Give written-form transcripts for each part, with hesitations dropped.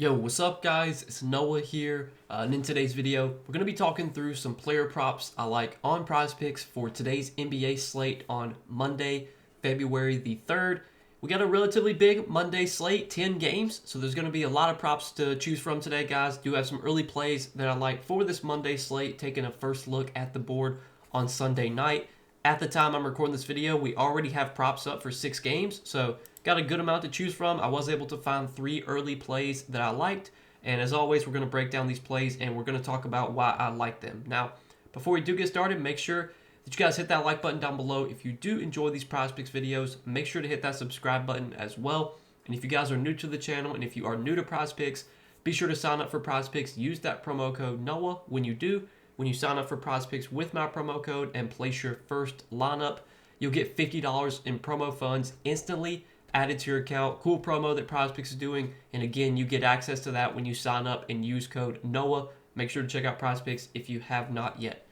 Yo, what's up guys? It's Noah here, and in today's video, we're going to be talking through some player props I like on Prizepicks for today's NBA slate on Monday, February the 3rd. We got a relatively big Monday slate, 10 games, so there's going to be a lot of props to choose from today, guys. Do have some early plays that I like for this Monday slate, taking a first look at the board on Sunday night. At the time I'm recording this video, we already have props up for 6 games, so got a good amount to choose from. I was able to find 3 early plays that I liked, and as always, we're going to break down these plays and we're going to talk about why I like them. Now, before we do get started, make sure that you guys hit that like button down below. If you do enjoy these Prizepicks videos, make sure to hit that subscribe button as well. And if you guys are new to the channel and if you are new to Prizepicks, be sure to sign up for Prizepicks. Use that promo code NOAH when you do. When you sign up for Prizepicks with my promo code and place your first lineup, you'll get $50 in promo funds instantly added to your account. Cool promo that Prizepicks is doing, and again, you get access to that when you sign up and use code NOAH. Make sure to check out Prizepicks if you have not yet.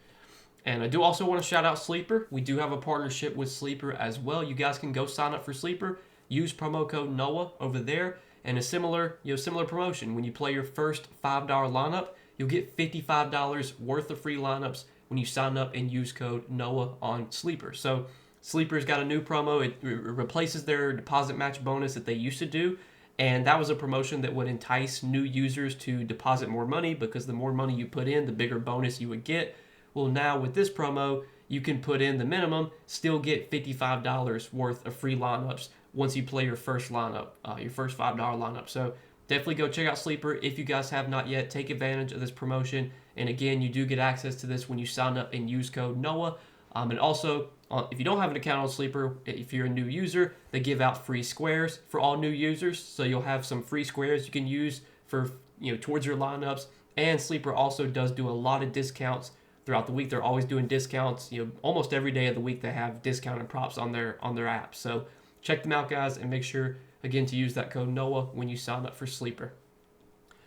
And I do also want to shout out Sleeper. We do have a partnership with Sleeper as well. You guys can go sign up for Sleeper, use promo code NOAH over there, and a similar promotion. When you play your first $5 lineup, you'll get $55 worth of free lineups when you sign up and use code NOAH on Sleeper. So Sleeper's got a new promo. It replaces their deposit match bonus that they used to do, and that was a promotion that would entice new users to deposit more money because the more money you put in, the bigger bonus you would get. Well, now with this promo, you can put in the minimum, still get $55 worth of free lineups once you play your first lineup, your first $5 lineup. So definitely go check out Sleeper if you guys have not yet. Take advantage of this promotion. And again, you do get access to this when you sign up and use code NOAH. And also, if you don't have an account on Sleeper, if you're a new user, they give out free squares for all new users. So you'll have some free squares you can use for towards your lineups. And Sleeper also does do a lot of discounts throughout the week. They're always doing discounts. Almost every day of the week they have discounted props on their app. So check them out, guys, and make sure again to use that code NOAH when you sign up for Sleeper.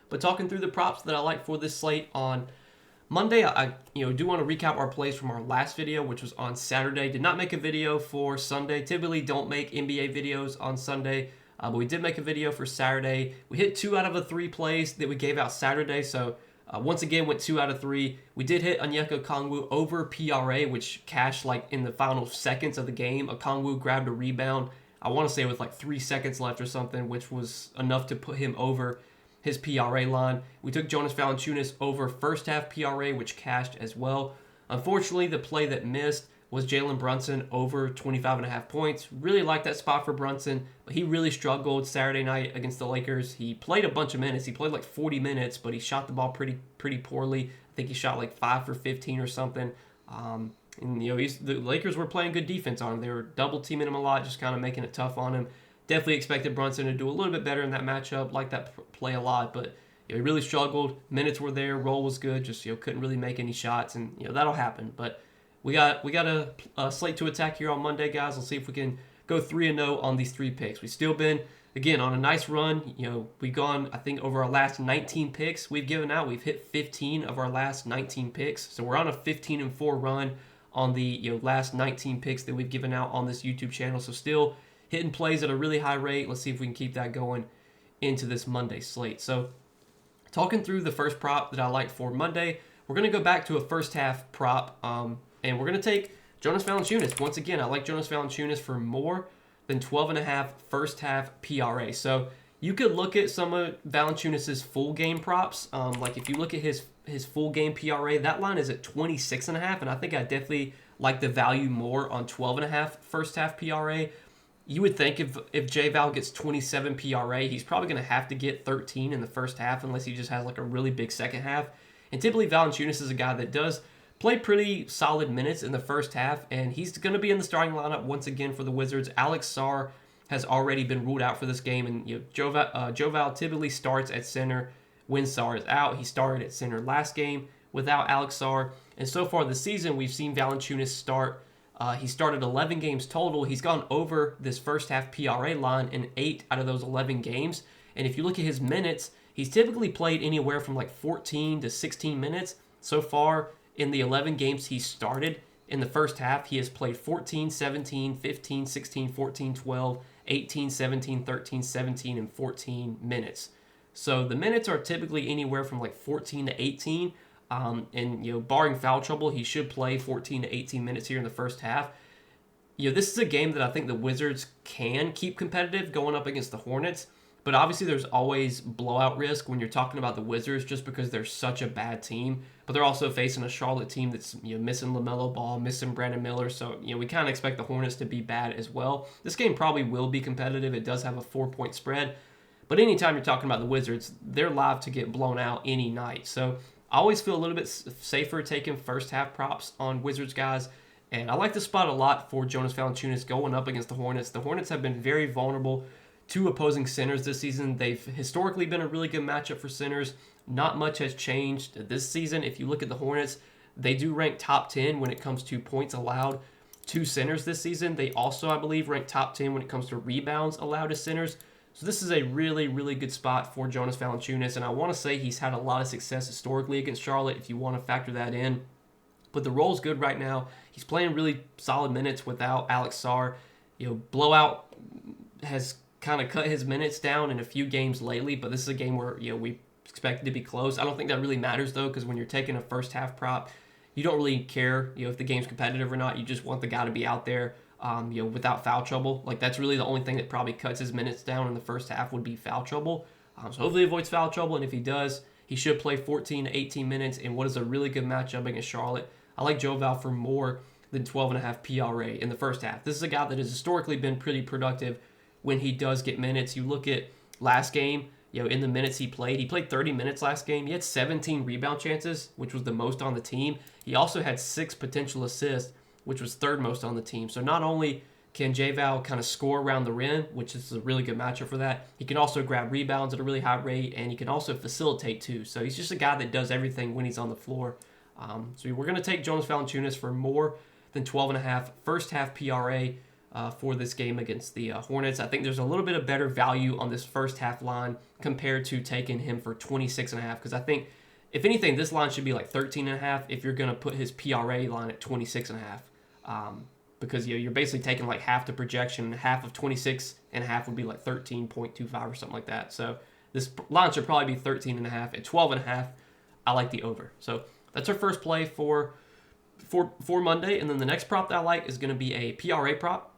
But talking through the props that I like for this slate on Monday, I do want to recap our plays from our last video, which was on Saturday. Did not make a video for Sunday. Typically don't make NBA videos on Sunday, but we did make a video for Saturday. We hit 2 out of the 3 plays that we gave out Saturday, so once again went 2 out of 3. We did hit Onyeka Okongwu over PRA, which cashed like in the final seconds of the game. Okongwu grabbed a rebound, I want to say with like 3 seconds left or something, which was enough to put him over his PRA line. We took Jonas Valanciunas over first half PRA, which cashed as well. Unfortunately, the play that missed was Jalen Brunson over 25.5 points. Really liked that spot for Brunson, but he really struggled Saturday night against the Lakers. He played a bunch of minutes. He played like 40 minutes, but he shot the ball pretty poorly. I think he shot like 5 for 15 or something. And the Lakers were playing good defense on him. They were double teaming him a lot, just kind of making it tough on him. Definitely expected Brunson to do a little bit better in that matchup. Like that play a lot, but he really struggled. Minutes were there, roll was good, just couldn't really make any shots, and that'll happen. But we got a slate to attack here on Monday, guys. Let's see if we can go 3-0 on these 3 picks. We've still been again on a nice run. We've gone, I think, over our last 19 picks we've given out. We've hit 15 of our last 19 picks, so we're on a 15-4 run on the last 19 picks that we've given out on this YouTube channel. So still hitting plays at a really high rate. Let's see if we can keep that going into this Monday slate. So talking through the first prop that I like for Monday, we're going to go back to a first half prop, and we're going to take Jonas Valanciunas. Once again, I like Jonas Valanciunas for more than 12.5 first half PRA. So you could look at some of Valanciunas' full game props. Like if you look at his full game PRA, that line is at 26.5, and I think I definitely like the value more on 12.5 first half PRA. You would think if J-Val gets 27 PRA, he's probably going to have to get 13 in the first half unless he just has like a really big second half. And typically Valanciunas is a guy that does play pretty solid minutes in the first half, and he's going to be in the starting lineup once again for the Wizards. Alex Sarr has already been ruled out for this game, and J-Val typically starts at center when Sarr is out. He started at center last game without Alex Sarr, and so far this season we've seen Valanciunas start. He started 11 games total. He's gone over this first half PRA line in 8 out of those 11 games. And if you look at his minutes, he's typically played anywhere from like 14 to 16 minutes. So far in the 11 games he started in the first half, he has played 14, 17, 15, 16, 14, 12, 18, 17, 13, 17, and 14 minutes. So the minutes are typically anywhere from like 14 to 18. And barring foul trouble, he should play 14 to 18 minutes here in the first half. This is a game that I think the Wizards can keep competitive going up against the Hornets. But obviously, there's always blowout risk when you're talking about the Wizards, just because they're such a bad team. But they're also facing a Charlotte team that's missing LaMelo Ball, missing Brandon Miller. So we kind of expect the Hornets to be bad as well. This game probably will be competitive. It does have a 4-point spread. But anytime you're talking about the Wizards, they're live to get blown out any night. So I always feel a little bit safer taking first half props on Wizards guys. And I like the spot a lot for Jonas Valanciunas going up against the Hornets. The Hornets have been very vulnerable to opposing centers this season. They've historically been a really good matchup for centers. Not much has changed this season. If you look at the Hornets, they do rank top 10 when it comes to points allowed to centers this season. They also, I believe, rank top 10 when it comes to rebounds allowed to centers. So this is a really, really good spot for Jonas Valanciunas. And I want to say he's had a lot of success historically against Charlotte if you want to factor that in. But the role's good right now. He's playing really solid minutes without Alex Sarr. Blowout has kind of cut his minutes down in a few games lately, but this is a game where we expect it to be close. I don't think that really matters though, because when you're taking a first half prop, you don't really care if the game's competitive or not. You just want the guy to be out there without foul trouble. Like, that's really the only thing that probably cuts his minutes down in the first half would be foul trouble. So hopefully he avoids foul trouble, and if he does, he should play 14 to 18 minutes in what is a really good matchup against Charlotte. I like Joe Val for more than 12.5 PRA in the first half. This is a guy that has historically been pretty productive when he does get minutes. You look at last game, in the minutes he played 30 minutes last game. He had 17 rebound chances, which was the most on the team. He also had 6 potential assists, which was third most on the team. So not only can J-Val kind of score around the rim, which is a really good matchup for that, he can also grab rebounds at a really high rate, and he can also facilitate too. So he's just a guy that does everything when he's on the floor. So we're going to take Jonas Valanciunas for more than 12.5 first half PRA for this game against the Hornets. I think there's a little bit of better value on this first half line compared to taking him for 26.5, because I think, if anything, this line should be like 13.5 if you're going to put his PRA line at 26.5. Because you're basically taking like half the projection, and half of 26.5 would be like 13.25 or something like that. So this line should probably be 13.5. At 12.5, I like the over. So that's our first play for Monday. And then the next prop that I like is going to be a PRA prop.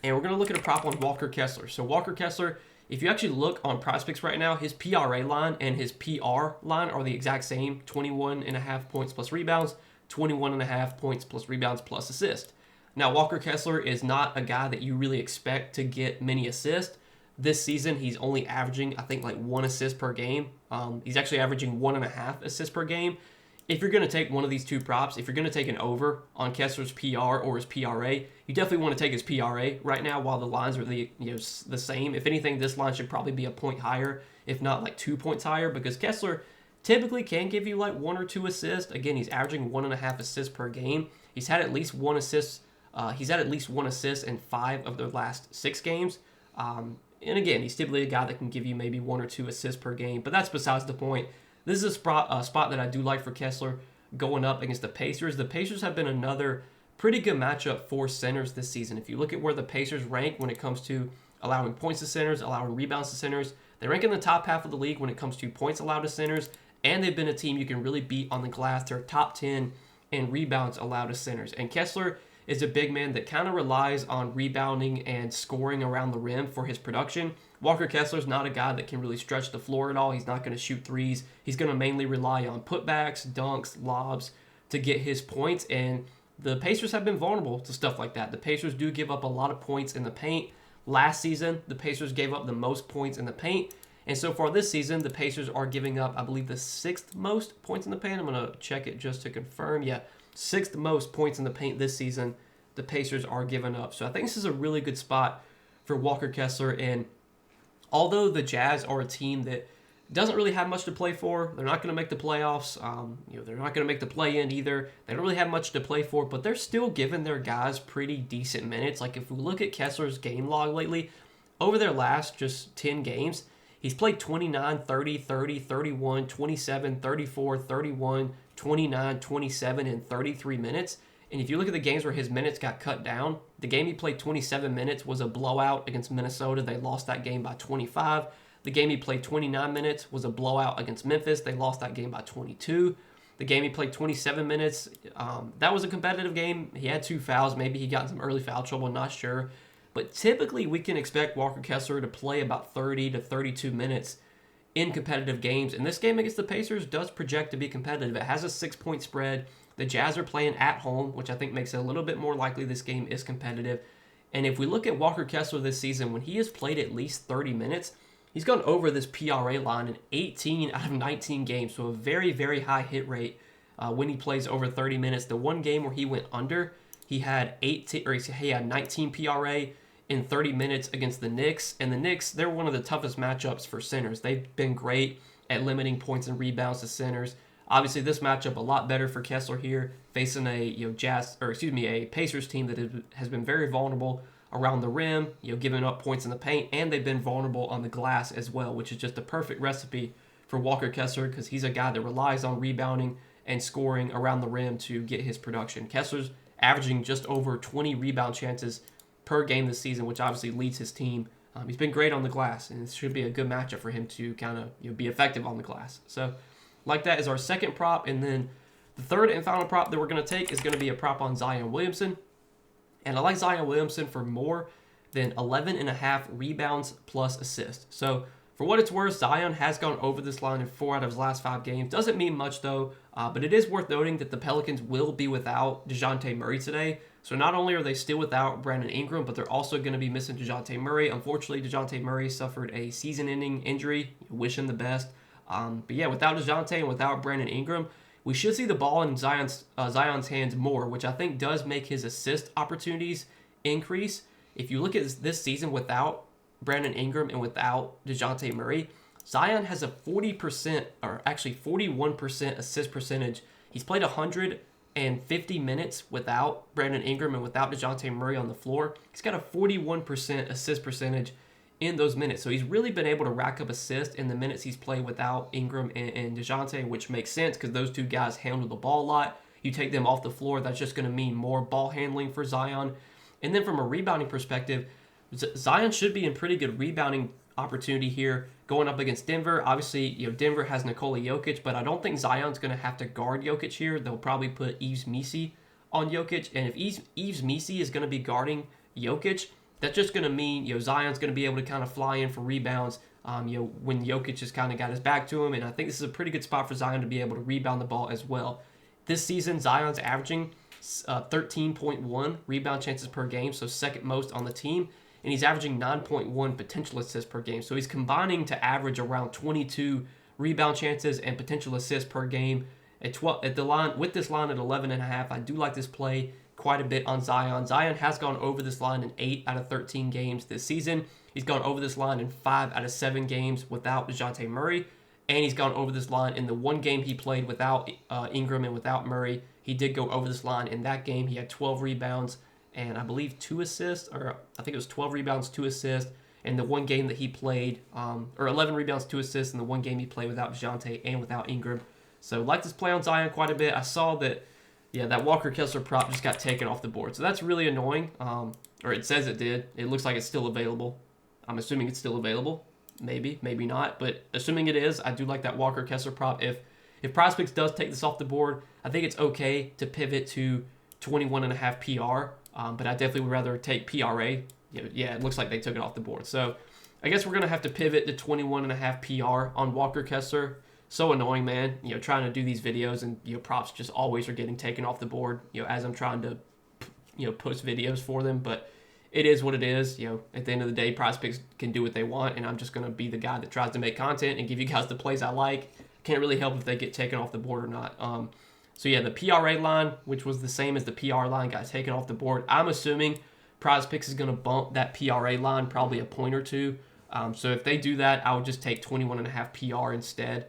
And we're going to look at a prop on Walker Kessler. So Walker Kessler, if you actually look on Prizepicks right now, his PRA line and his PR line are the exact same. 21.5 points plus rebounds, 21.5 points plus rebounds plus assist. Now, Walker Kessler is not a guy that you really expect to get many assists. This season, he's only averaging, I think, like 1 assist per game. He's actually averaging 1.5 assists per game. If you're going to take one of these two props, if you're going to take an over on Kessler's PR or his PRA, you definitely want to take his PRA right now while the lines are the same. If anything, this line should probably be a point higher, if not like 2 points higher, because Kessler typically can give you like 1 or 2 assists. Again, he's averaging 1.5 assists per game. He's had at least 1 assist. He's had at least 1 assist in 5 of the last 6 games. And again, he's typically a guy that can give you maybe 1 or 2 assists per game, but that's besides the point. This is a spot that I do like for Kessler going up against the Pacers. The Pacers have been another pretty good matchup for centers this season. If you look at where the Pacers rank when it comes to allowing points to centers, allowing rebounds to centers, they rank in the top half of the league when it comes to points allowed to centers, and they've been a team you can really beat on the glass. They're top 10 in rebounds allowed to centers. And Kessler is a big man that kind of relies on rebounding and scoring around the rim for his production. Walker Kessler's not a guy that can really stretch the floor at all. He's not going to shoot threes. He's going to mainly rely on putbacks, dunks, lobs to get his points, and the Pacers have been vulnerable to stuff like that. The Pacers do give up a lot of points in the paint. Last season, the Pacers gave up the most points in the paint, and so far this season, the Pacers are giving up, I believe, the 6th most points in the paint. I'm going to check it just to confirm. Yeah, 6th most points in the paint this season the Pacers are giving up. So I think this is a really good spot for Walker Kessler. And although the Jazz are a team that doesn't really have much to play for, they're not going to make the playoffs. They're not going to make the play-in either. They don't really have much to play for, but they're still giving their guys pretty decent minutes. Like, if we look at Kessler's game log lately, over their last just 10 games, he's played 29, 30, 30, 31, 27, 34, 31, 29, 27, and 33 minutes. And if you look at the games where his minutes got cut down, the game he played 27 minutes was a blowout against Minnesota. They lost that game by 25. The game he played 29 minutes was a blowout against Memphis. They lost that game by 22. The game he played 27 minutes, that was a competitive game. He had 2 fouls. Maybe he got in some early foul trouble, not sure. But typically we can expect Walker Kessler to play about 30 to 32 minutes in competitive games. And this game against the Pacers does project to be competitive. It has a 6-point spread. The Jazz are playing at home, which I think makes it a little bit more likely this game is competitive. And if we look at Walker Kessler this season, when he has played at least 30 minutes, he's gone over this PRA line in 18 out of 19 games. So a very, very high hit rate when he plays over 30 minutes. The one game where he went under, he had 19 PRA in 30 minutes against the Knicks. And the Knicks, they're one of the toughest matchups for centers. They've been great at limiting points and rebounds to centers. Obviously, this matchup a lot better for Kessler here, facing a Pacers team that has been very vulnerable around the rim, giving up points in the paint, and they've been vulnerable on the glass as well, which is just a perfect recipe for Walker Kessler because he's a guy that relies on rebounding and scoring around the rim to get his production. Kessler's averaging just over 20 rebound chances per game this season, which obviously leads his team. He's been great on the glass, and it should be a good matchup for him to kind of be effective on the glass. So, like that is our second prop, and then the third and final prop that we're going to take is going to be a prop on Zion Williamson. And I like Zion Williamson for more than 11.5 rebounds plus assists. So for what it's worth, Zion has gone over this line in 4 out of his last 5 games. Doesn't mean much though, but it is worth noting that the Pelicans will be without DeJounte Murray today. So not only are they still without Brandon Ingram, but they're also going to be missing DeJounte Murray. Unfortunately, DeJounte Murray suffered a season-ending injury. Wish him the best. But yeah, without DeJounte and without Brandon Ingram, we should see the ball in Zion's hands more, which I think does make his assist opportunities increase. If you look at this season without Brandon Ingram and without DeJounte Murray, Zion has a 40%, or actually 41% assist percentage. He's played 150 minutes without Brandon Ingram and without DeJounte Murray on the floor. He's got a 41% assist percentage in those minutes. So he's really been able to rack up assists in the minutes he's played without Ingram and DeJounte, which makes sense because those two guys handle the ball a lot. You take them off the floor, that's just going to mean more ball handling for Zion. And then from a rebounding perspective, Zion should be in pretty good rebounding opportunity here going up against Denver. Obviously, Denver has Nikola Jokic, but I don't think Zion's going to have to guard Jokic here. They'll probably put Yves Missi on Jokic. And if Yves Missi is going to be guarding Jokic, that's just going to mean Zion's going to be able to kind of fly in for rebounds when Jokic has kind of got his back to him. And I think this is a pretty good spot for Zion to be able to rebound the ball as well. This season, Zion's averaging 13.1 rebound chances per game, so second most on the team. And he's averaging 9.1 potential assists per game. So he's combining to average around 22 rebound chances and potential assists per game. At the line with this line at 11.5, I do like this play quite a bit on Zion. Zion has gone over this line in 8 out of 13 games this season. He's gone over this line in 5 out of 7 games without DeJounte Murray. And he's gone over this line in the one game he played without Ingram and without Murray. He did go over this line in that game. He had 12 rebounds and I believe 2 assists, or I think it was 12 rebounds, 2 assists. In the one game that he played, or 11 rebounds, 2 assists in the one game he played without DeJounte and without Ingram. So like this play on Zion quite a bit. I saw that, that Walker Kessler prop just got taken off the board. So that's really annoying, or it says it did. It looks like it's still available. I'm assuming it's still available. Maybe, maybe not. But assuming it is, I do like that Walker Kessler prop. If Prizepicks does take this off the board, I think it's okay to pivot to 21.5 PR. But I definitely would rather take PRA. It looks like they took it off the board. So I guess we're going to have to pivot to 21.5 PR on Walker Kessler. So annoying, man. Trying to do these videos and, props just always are getting taken off the board, as I'm trying to, post videos for them. But it is what it is. At the end of the day, Prizepicks can do what they want, and I'm just going to be the guy that tries to make content and give you guys the plays I like. Can't really help if they get taken off the board or not. So the PRA line, which was the same as the PR line, got taken off the board. I'm assuming Prizepicks is going to bump that PRA line probably a point or two. So if they do that, I would just take 21.5 PR instead.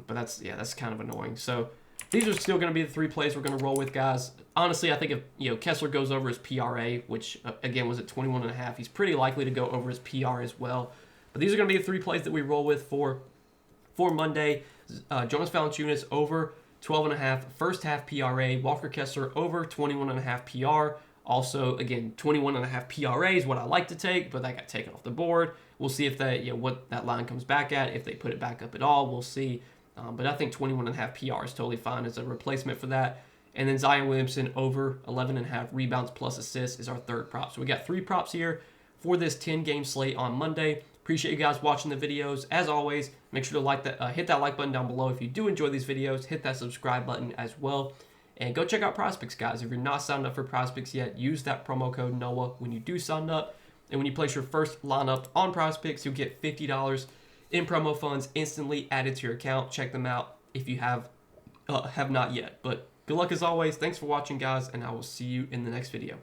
But that's kind of annoying. So these are still going to be the 3 plays we're going to roll with, guys. Honestly, I think if Kessler goes over his PRA, which again was at 21.5, he's pretty likely to go over his PR as well. But these are going to be the 3 plays that we roll with for Monday. Jonas Valanciunas over 12.5 first half PRA, Walker Kessler over 21.5 PR Also, again, 21.5 PRA is what I like to take, but that got taken off the board. We'll see if that, what that line comes back at. If they put it back up at all, we'll see. But I think 21.5 PR is totally fine as a replacement for that. And then Zion Williamson over 11.5 rebounds plus assists is our third prop. So we got 3 props here for this 10-game slate on Monday. Appreciate you guys watching the videos. As always, make sure to like that, hit that like button down below if you do enjoy these videos. Hit that subscribe button as well. And go check out Prizepicks, guys. If you're not signed up for Prizepicks yet, use that promo code NOAH when you do sign up. And when you place your first lineup on Prizepicks, you'll get $50 in promo funds instantly added to your account. Check them out if you have not yet. But good luck as always. Thanks for watching, guys, and I will see you in the next video.